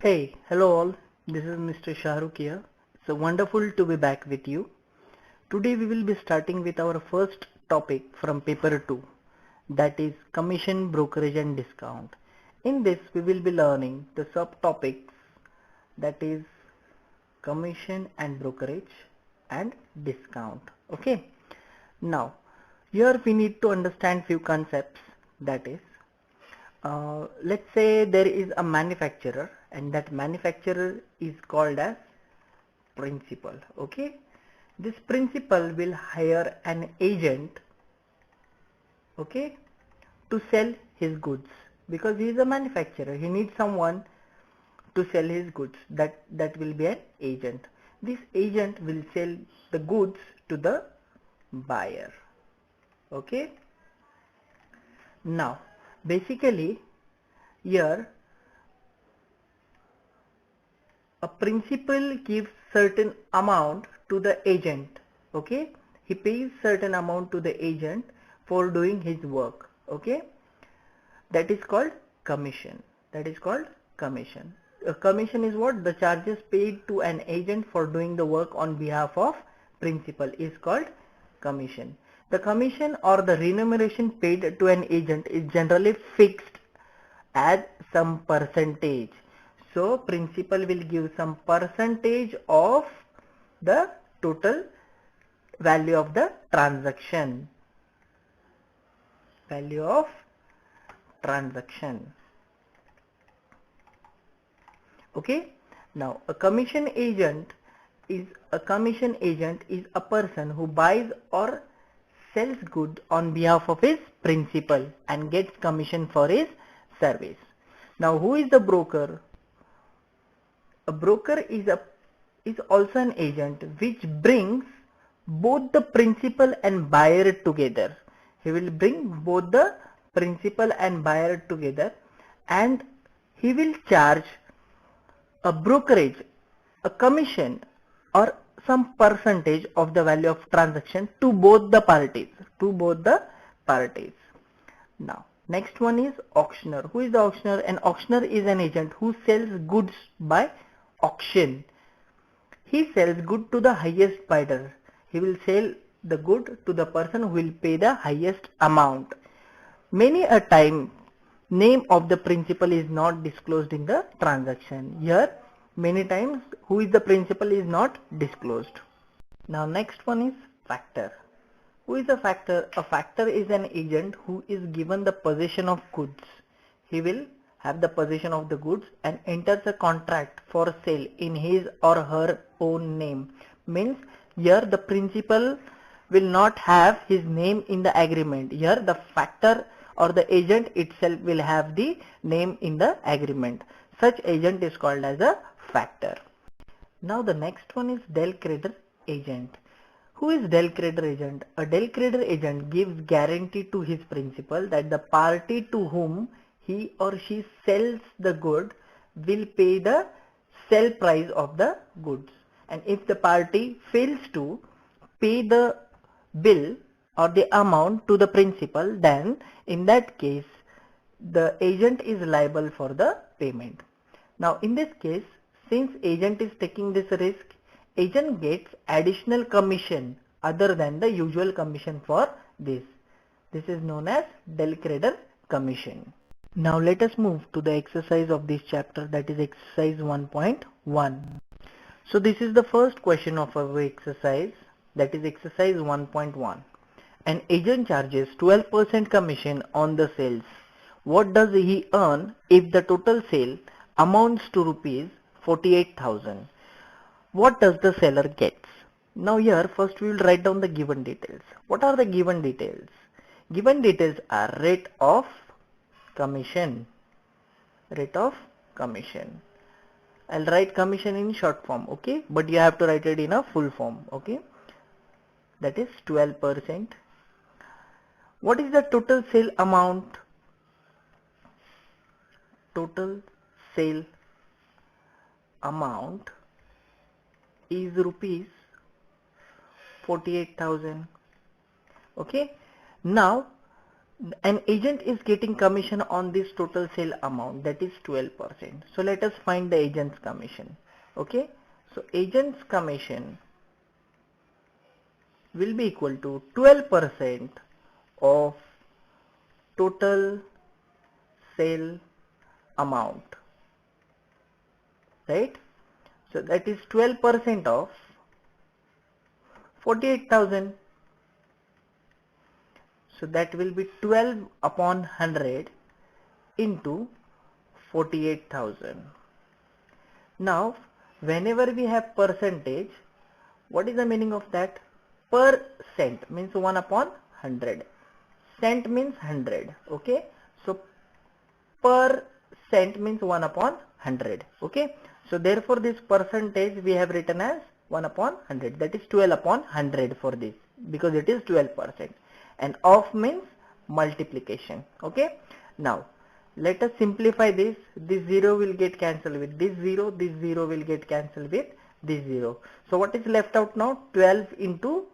Hey, hello all. This is Mr. Shahrukh here. So wonderful to be back with you. Today we will be starting with our first topic from paper 2, that is commission, brokerage and discount. In this we will be learning the subtopics, that is commission and brokerage and discount. Okay. Now here we need to understand few concepts, that is let's say there is a manufacturer and that manufacturer is called as principal. Okay, this principal will hire an agent, okay, to sell his goods, because he is a manufacturer. He needs someone to sell his goods. That will be an agent. This agent will sell the goods to the buyer. Okay, now basically here a principal gives certain amount to the agent. Okay, he pays certain amount to the agent for doing his work. Okay, that is called commission. A commission is what? The charges paid to an agent for doing the work on behalf of principal is called commission. The commission or the remuneration paid to an agent is generally fixed at some percentage. So principal will give some percentage of the total value of the transaction. Value of transaction. Okay. Now a commission agent is a person who buys or sells goods on behalf of his principal and gets commission for his service. Now who is the broker? A broker is also an agent which brings both the principal and buyer together. He will bring both the principal and buyer together, and he will charge a brokerage, a commission or some percentage of the value of transaction to both the parties. Now next one is auctioneer. Who is the auctioneer? An auctioneer is an agent who sells goods by auction. He sells good to the highest bidder. He will sell the good to the person who will pay the highest amount. Many a time name of the principal is not disclosed in the transaction. Here many times who is the principal is not disclosed. Now next one is factor. Who is a factor? A factor is an agent who is given the possession of goods. He will have the possession of the goods and enters a contract for sale in his or her own name. Means here the principal will not have his name in the agreement. Here the factor or the agent itself will have the name in the agreement. Such agent is called as a factor. Now the next one is del creditor agent. Who is del creditor agent? A del creditor agent gives guarantee to his principal that the party to whom he or she sells the good will pay the sell price of the goods. And if the party fails to pay the bill or the amount to the principal, then in that case the agent is liable for the payment. Now in this case, since agent is taking this risk, agent gets additional commission other than the usual commission for this. This is known as del creditor commission. Now let us move to the exercise of this chapter, that is exercise 1.1. So this is the first question of our exercise, that is exercise 1.1. An agent charges 12% commission on the sales. What does he earn if the total sale amounts to rupees 48,000? What does the seller gets? Now here first we will write down the given details. What are the given details? Given details are rate of commission. I'll write commission in short form, okay, but you have to write it in a full form, okay. That is 12%. What is the total sale amount? Total sale amount is rupees 48,000. Okay. Now An agent is getting commission on this total sale amount, that is 12%. So let us find the agent's commission. Okay, so agent's commission will be equal to 12% of total sale amount, right? So that is 12% of 48,000. So that will be 12 upon 100 into 48,000. Now, whenever we have percentage, what is the meaning of that? Percent means 1 upon 100. Cent means 100. Okay. So, percent means 1 upon 100. Okay. So, therefore, this percentage we have written as 1 upon 100. That is 12 upon 100 for this, because it is 12%. And of means multiplication. Okay. Now, let us simplify this. This 0 will get cancelled with this 0. This 0 will get cancelled with this 0. So what is left out now? 12 into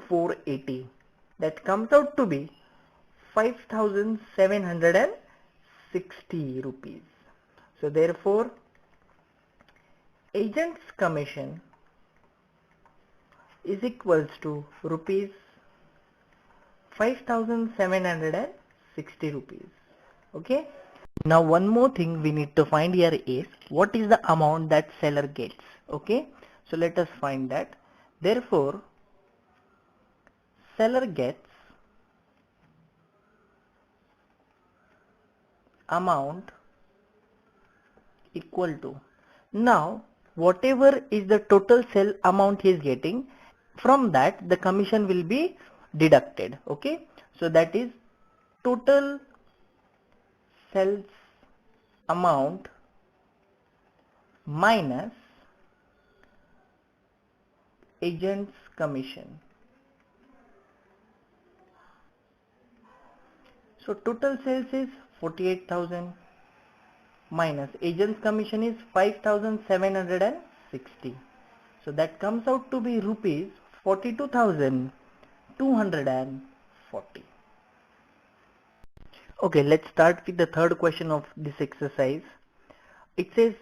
480. That comes out to be 5,760 rupees. So therefore, agent's commission is equals to rupees 5,760 rupees. Okay. Now one more thing we need to find here is what is the amount that seller gets. Okay. So let us find that. Therefore, seller gets amount equal to, now whatever is the total sale amount he is getting, from that the commission will be deducted. Okay. So that is total sales amount minus agent's commission. So total sales is 48,000 minus agent's commission is 5,760. So that comes out to be rupees 42,240. Okay, let's start with the third question of this exercise. It says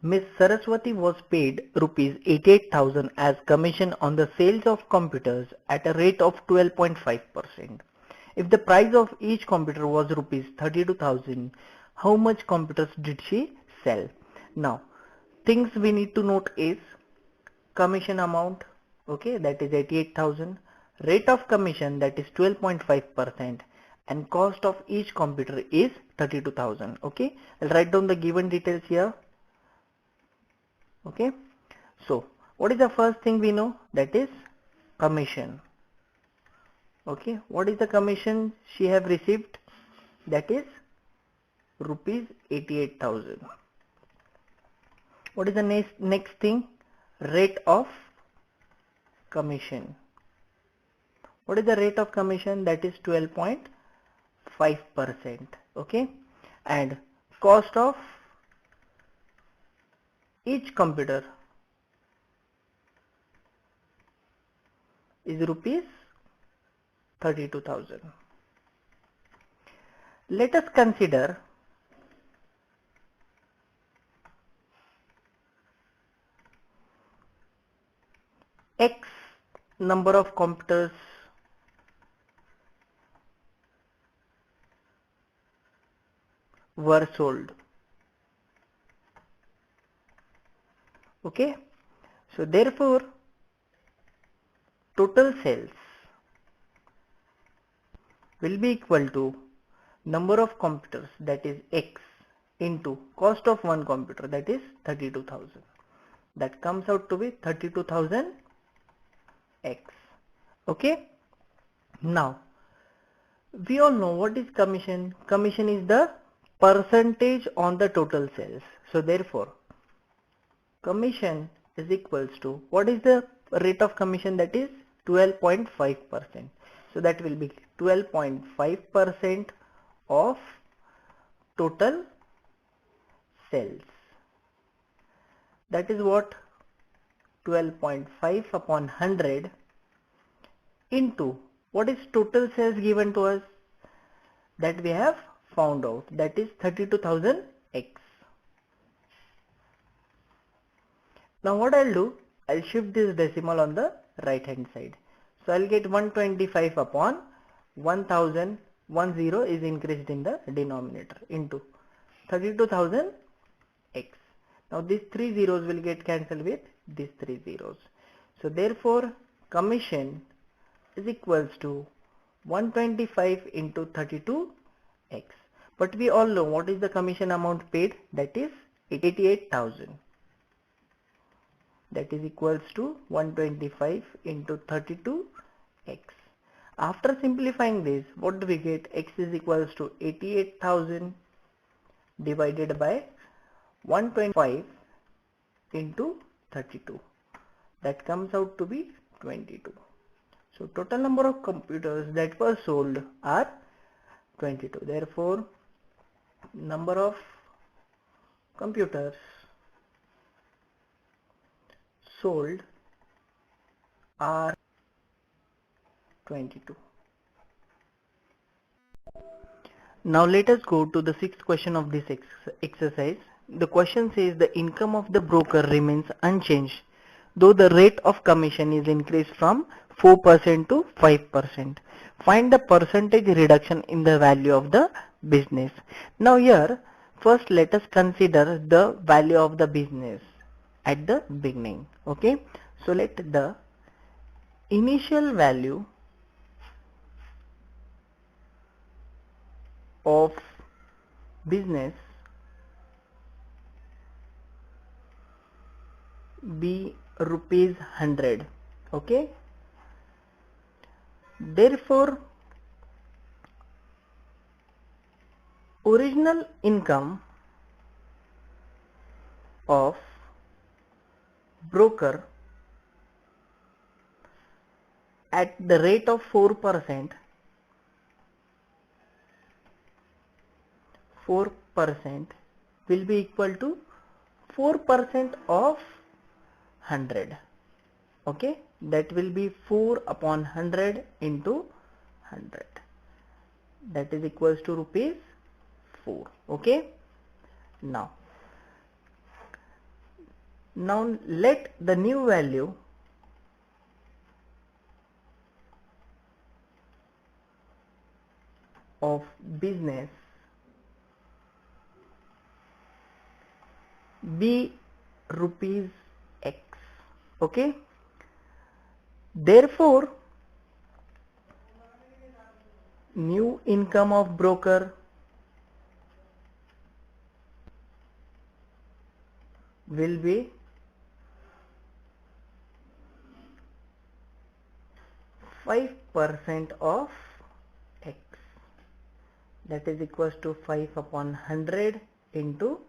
Miss Saraswati was paid rupees 88,000 as commission on the sales of computers at a rate of 12.5%. If the price of each computer was rupees 32,000, how much computers did she sell? Now, things we need to note is commission amount, okay, that is 88,000, rate of commission, that is 12.5%, and cost of each computer is 32,000. Okay, I'll write down the given details here. Okay, so what is the first thing we know? That is commission. Okay, what is the commission she have received? That is rupees 88,000. What is the next thing? Rate of commission. What is the rate of commission? That is 12.5%. Okay, and cost of each computer is rupees 32,000. Let us consider X number of computers were sold. Okay, so therefore total sales will be equal to number of computers, that is X, into cost of one computer, that is 32,000. That comes out to be 32,000 X. Okay, now we all know what is commission. Commission is the percentage on the total sales. So therefore commission is equals to, what is the rate of commission? That is 12.5%. So that will be 12.5% of total sales. That is what? 12.5 upon 100 into, what is total sales given to us? that we have found out, that is 32,000x. Now what I'll do, I'll shift this decimal on the right hand side. So I'll get 125 upon 1000, 10 is increased in the denominator into 32,000x. Now these 3 zeros will get cancelled with these 3 zeros. So therefore commission is equals to 125 into 32x. But we all know what is the commission amount paid, that is 88,000. That is equals to 125 into 32x. After simplifying this, what do we get? X is equals to 88,000 divided by 125 into 32. That comes out to be 22. So total number of computers that were sold are 22. Therefore, number of computers sold are 22. Now let us go to the sixth question of this exercise. The question says the income of the broker remains unchanged though the rate of commission is increased from 4% to 5%. Find the percentage reduction in the value of the business. Now here, first let us consider the value of the business at the beginning. Okay, so let the initial value of business be rupees 100. Okay, therefore original income of broker at the rate of 4% will be equal to 4% of 100. Okay, that will be 4 upon 100 into 100. That is equals to rupees 4. Okay, now let the new value of business be rupees X. Okay, therefore new income of broker will be 5% of X. That is equals to 5 upon 100 into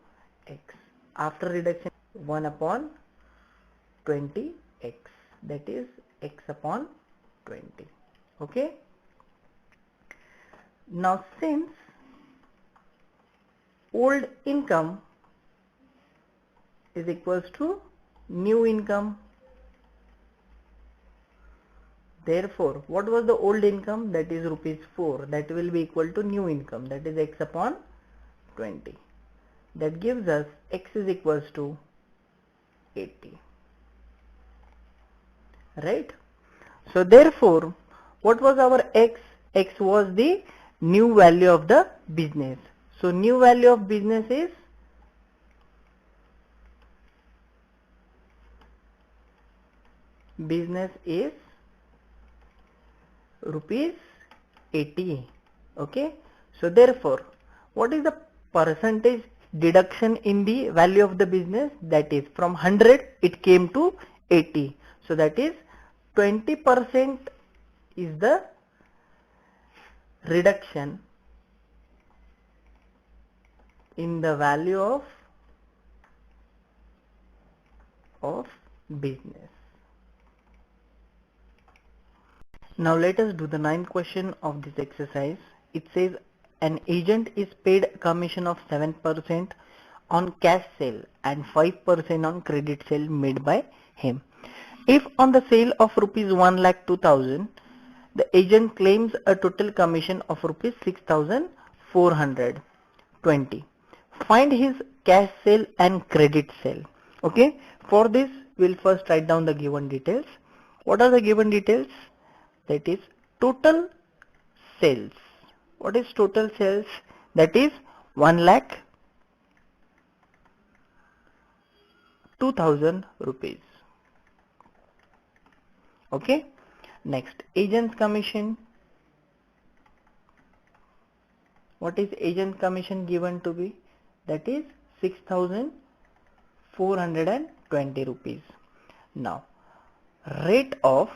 X. After reduction, 1 upon 20x, that is X upon 20. Okay, now since old income is equals to new income, therefore what was the old income, that is rupees 4, that will be equal to new income, that is X upon 20. That gives us X is equals to 80. Right? So therefore what was our X? X was the new value of the business. So new value of business is rupees 80. Okay, so therefore what is the percentage deduction in the value of the business? That is from 100 it came to 80. So that is 20% is the reduction in the value of business. Now let us do the ninth question of this exercise. It says an agent is paid a commission of 7% on cash sale and 5% on credit sale made by him. If on the sale of rupees 1,02,000 the agent claims a total commission of rupees 6,000, 420. Find his cash sale and credit sale. Okay, for this we'll first write down the given details. What are the given details? That is total sales. What is total sales? That is 1,02,000 rupees. Okay. Next, agent's commission. What is agent commission given to be? That is 6,420 rupees. Now, rate of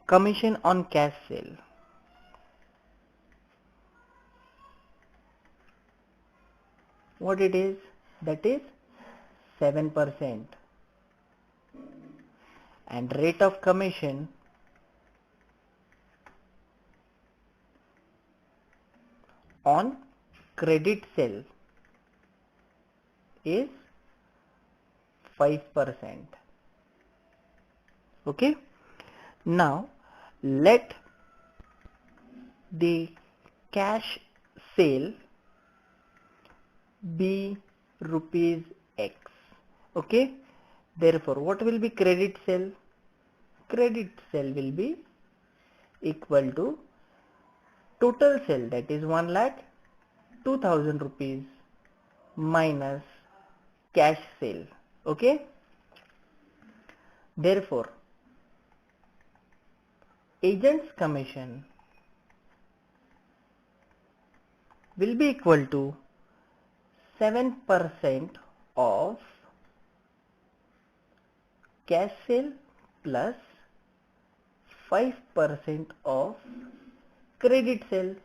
commission on cash sale. What it is? That is 7%. And rate of commission on credit sale is 5%. Okay. Now let the cash sale be rupees X. Okay. Therefore, what will be credit sale? Credit sale will be equal to total sale, that is 1,02,000 rupees minus cash sale. Okay. Therefore, agent's commission will be equal to 7% of cash sale plus 5% of credit sale,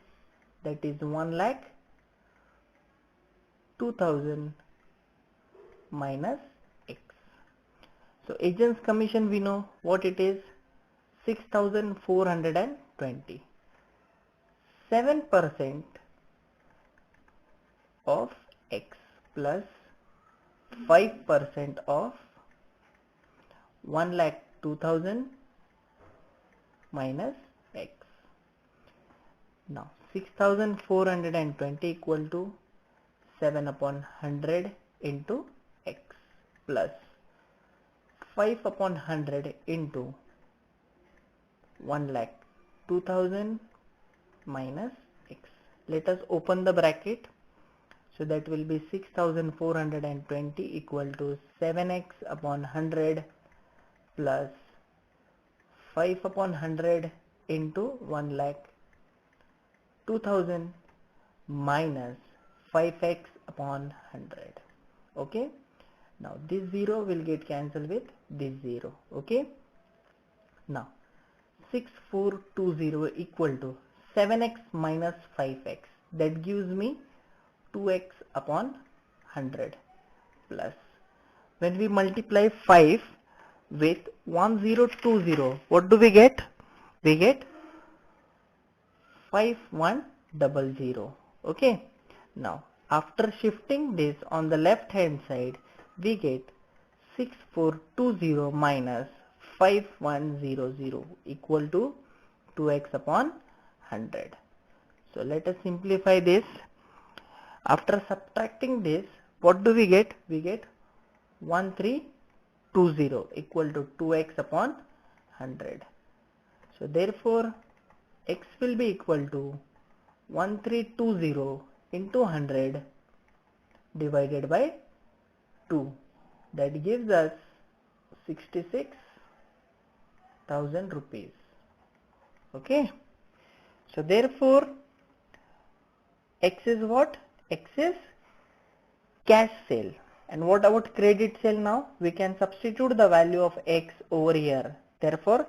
that is 1,02,000 minus X. So agent's commission we know what it is, 6,420. 7% of X plus 5% of 1,02,000 minus X. Now 6,420 equal to 7 upon 100 into X plus 5 upon 100 into 1,02,000 minus X. Let us open the bracket. So that will be 6,420 equal to 7x upon 100 plus 5 upon 100 into 1,02,000 minus 5x upon 100. Okay. Now this 0 will get cancelled with this 0. Okay. Now 6,420 equal to 7x minus 5x. That gives me 2x upon 100 plus, when we multiply 5 with 1020, what do we get? We get 5100. Okay. Now after shifting this on the left hand side, we get 6420 minus 5100 equal to 2x upon 100. So let us simplify this. After subtracting this, what do we get? We get 1320 equal to 2x upon 100. So therefore, x will be equal to 1320 into 100 divided by 2. That gives us 66,000 rupees. Okay. So therefore, x is what? X is cash sale. And what about credit sale now? We can substitute the value of x over here. Therefore,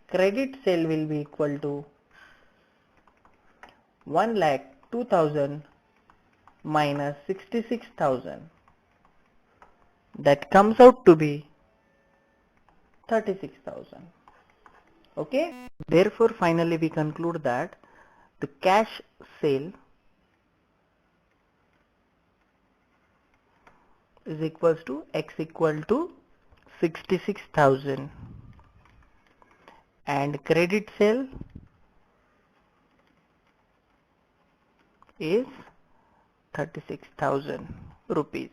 credit sale will be equal to 1,02,000 minus 66,000. That comes out to be 36,000. Okay. Therefore, finally we conclude that the cash sale is equals to x equal to 66,000 and credit sale is 36,000 rupees.